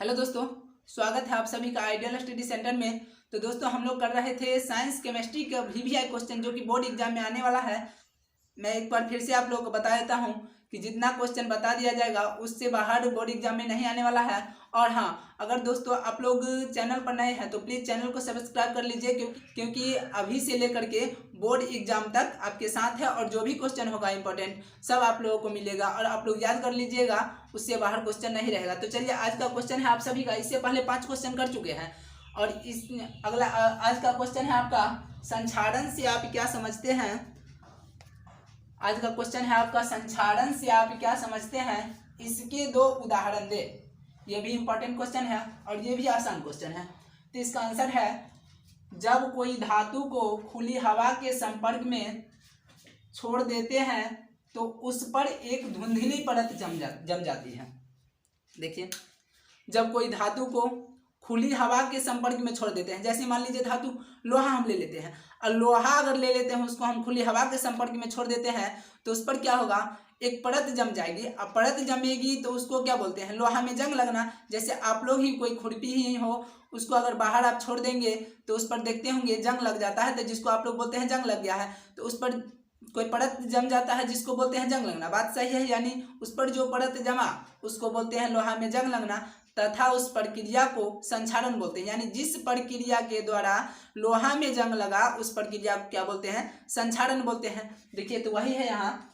Hello दोस्तों, स्वागत है आप सभी का आइडियल स्टडी सेंटर में। तो दोस्तों हम लोग कर रहे थे साइंस केमिस्ट्री का VVI क्वेश्चन जो कि बोर्ड एग्जाम में आने वाला है। मैं एक बार फिर से आप लोगों को बता देता हूं कि जितना क्वेश्चन बता दिया जाएगा उससे बाहर बोर्ड एग्जाम में नहीं आने वाला है। और हाँ, अगर दोस्तों आप लोग चैनल पर नए हैं तो प्लीज़ चैनल को सब्सक्राइब कर लीजिए क्योंकि अभी से लेकर के बोर्ड एग्जाम तक आपके साथ है और जो भी क्वेश्चन होगा इंपॉर्टेंट सब आप लोगों को मिलेगा और आप लोग याद कर लीजिएगा, उससे बाहर क्वेश्चन नहीं रहेगा। तो चलिए, आज का क्वेश्चन है आप सभी का। इससे पहले 5 क्वेश्चन कर चुके हैं और इस अगला आज का क्वेश्चन है आपका संक्षारण से आप क्या समझते हैं। आज का क्वेश्चन है आपका संक्षारण से आप क्या समझते हैं, इसके 2 उदाहरण दे। ये भी इंपॉर्टेंट क्वेश्चन है और ये भी आसान क्वेश्चन है। तो इसका आंसर है, जब कोई धातु को खुली हवा के संपर्क में छोड़ देते हैं तो उस पर एक धुंधली परत जम जाती है। देखिए, जब कोई धातु को खुली हवा के संपर्क में छोड़ देते हैं, जैसे मान लीजिए धातु लोहा हम ले लेते हैं और लोहा अगर ले लेते हैं उसको हम खुली हवा के संपर्क में छोड़ देते हैं तो उस पर क्या होगा, एक परत जम जाएगी। अब परत जमेगी तो उसको क्या बोलते हैं, लोहा में जंग लगना। जैसे आप लोग ही कोई खुरपी ही हो, उसको अगर बाहर आप छोड़ देंगे तो उस पर देखते होंगे जंग लग जाता है, तो जिसको आप लोग बोलते हैं जंग लग गया है। तो उस पर कोई परत जम जाता है जिसको बोलते हैं जंग लगना। बात सही है, यानी उस पर जो परत जमा उसको बोलते हैं लोहा में जंग लगना, तथा उस प्रक्रिया को संक्षारण बोलते हैं। यानी जिस प्रक्रिया के द्वारा लोहा में जंग लगा उस प्रक्रिया को क्या बोलते हैं, संक्षारण बोलते हैं। देखिए, तो वही है यहाँ,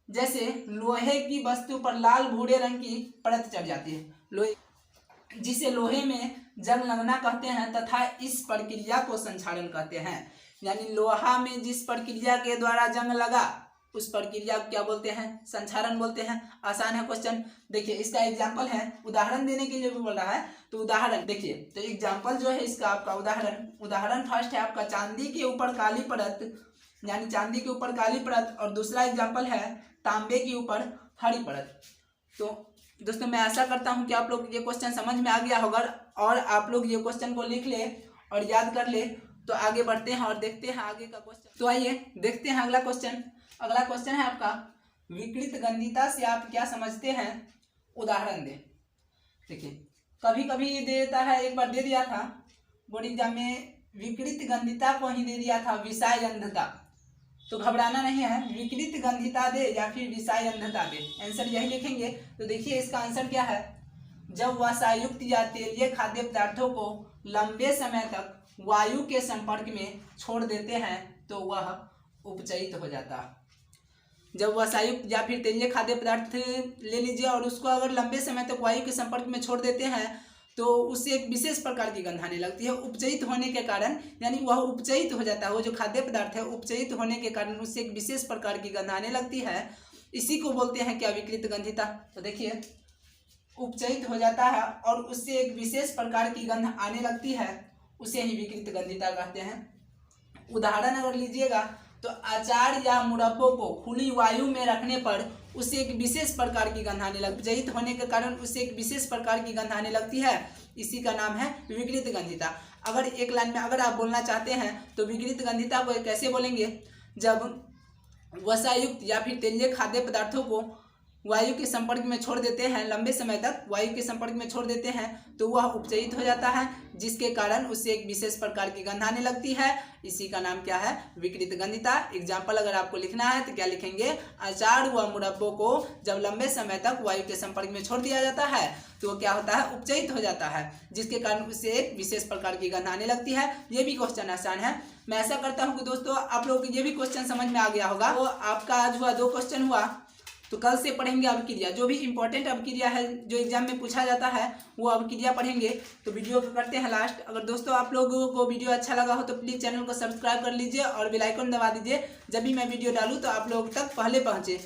जैसे लोहे की वस्तु पर लाल भूरे रंग की परत चढ़ जाती है, लोहे जिसे लोहे में जंग लगना कहते हैं, तथा इस प्रक्रिया को संक्षारण कहते हैं। यानी लोहा में जिस प्रक्रिया के द्वारा जंग लगा उस प्रक्रिया को क्या बोलते हैं, संक्षारण बोलते हैं। आसान है क्वेश्चन। देखिए, इसका एग्जाम्पल है, उदाहरण देने के लिए भी बोल रहा है। तो उदाहरण देखिए, तो एग्जाम्पल जो है इसका आपका उदाहरण फर्स्ट है आपका चांदी के ऊपर काली परत, यानी चांदी के ऊपर काली परत, और दूसरा एग्जाम्पल है तांबे के ऊपर हरी परत। तो दोस्तों मैं आशा करता हूं कि आप लोग ये क्वेश्चन समझ में आ गया होगा और आप लोग ये क्वेश्चन को लिख ले और याद कर ले। तो आगे बढ़ते हैं और देखते हैं आगे का क्वेश्चन। तो आइए देखते हैं अगला क्वेश्चन। अगला क्वेश्चन है आपका, विकृत गंधिता से आप क्या समझते हैं, उदाहरण दे। देखिए, कभी कभी ये दे देता है, एक बार दे दिया था बोर्ड एग्जाम में, विकृत गंधिता को ही दे दिया था विषाय अंधता। तो घबराना नहीं है, विकृत गंधिता दे या फिर विषाय अंधता दे, आंसर यही लिखेंगे। तो देखिए इसका आंसर क्या है, जब वसायुक्त या तेलीय खाद्य पदार्थों को लंबे समय तक वायु के संपर्क में छोड़ देते हैं तो वह उपचयित हो जाता है। जब वसायुक्त या फिर तेलीय खाद्य पदार्थ ले लीजिए और उसको अगर लंबे समय तक वायु के संपर्क में छोड़ देते हैं तो उससे एक विशेष प्रकार की गंध आने लगती है, उपचयित होने के कारण। यानी वह उपचयित हो जाता है, वो जो खाद्य पदार्थ है उपचयित होने के कारण उससे एक विशेष प्रकार की गंध आने लगती है। इसी को बोलते हैं क्या, विकृत गंधिता। तो देखिए, उपचयित हो जाता है और उससे एक विशेष प्रकार की गंध आने लगती है, उसे ही विकृत गंधिता कहते हैं। उदाहरण अगर लीजिएगा तो अचार या मुरब्बों को खुली वायु में रखने पर उससे एक विशेष प्रकार की गंध आने लगती है, उपचयित होने के कारण उससे एक विशेष प्रकार की गंध आने लगती है। इसी का नाम है विकृत गंधिता। अगर एक लाइन में अगर आप बोलना चाहते हैं तो विकृत गंधिता को कैसे बोलेंगे, जब वसायुक्त या फिर तेलीय खाद्य पदार्थों को वायु के संपर्क में छोड़ देते हैं, लंबे समय तक वायु के संपर्क में छोड़ देते हैं तो वह उपचयित हो जाता है, जिसके कारण उससे एक विशेष प्रकार की गंध आने लगती है। इसी का नाम क्या है, विकृत गंधिता। एग्जाम्पल अगर आपको लिखना है तो क्या लिखेंगे, अचार व मुरब्बों को जब लंबे समय तक वायु के संपर्क में छोड़ दिया जाता है तो वो क्या होता है, उपचयित हो जाता है, जिसके कारण उससे एक विशेष प्रकार की गंध आने लगती है। ये भी क्वेश्चन आसान है। मैं ऐसा करता हूँ कि दोस्तों आप लोगों को ये भी क्वेश्चन समझ में आ गया होगा। तो आपका आज हुआ 2 क्वेश्चन हुआ, तो कल से पढ़ेंगे अवक्रिया, जो भी इंपॉर्टेंट अवक्रिया है जो एग्जाम में पूछा जाता है वो अवक्रिया पढ़ेंगे। तो वीडियो को करते हैं लास्ट। अगर दोस्तों आप लोगों को वीडियो अच्छा लगा हो तो प्लीज़ चैनल को सब्सक्राइब कर लीजिए और बेल आइकन दबा दीजिए, जब भी मैं वीडियो डालूँ तो आप लोगों तक पहले पहुँचे।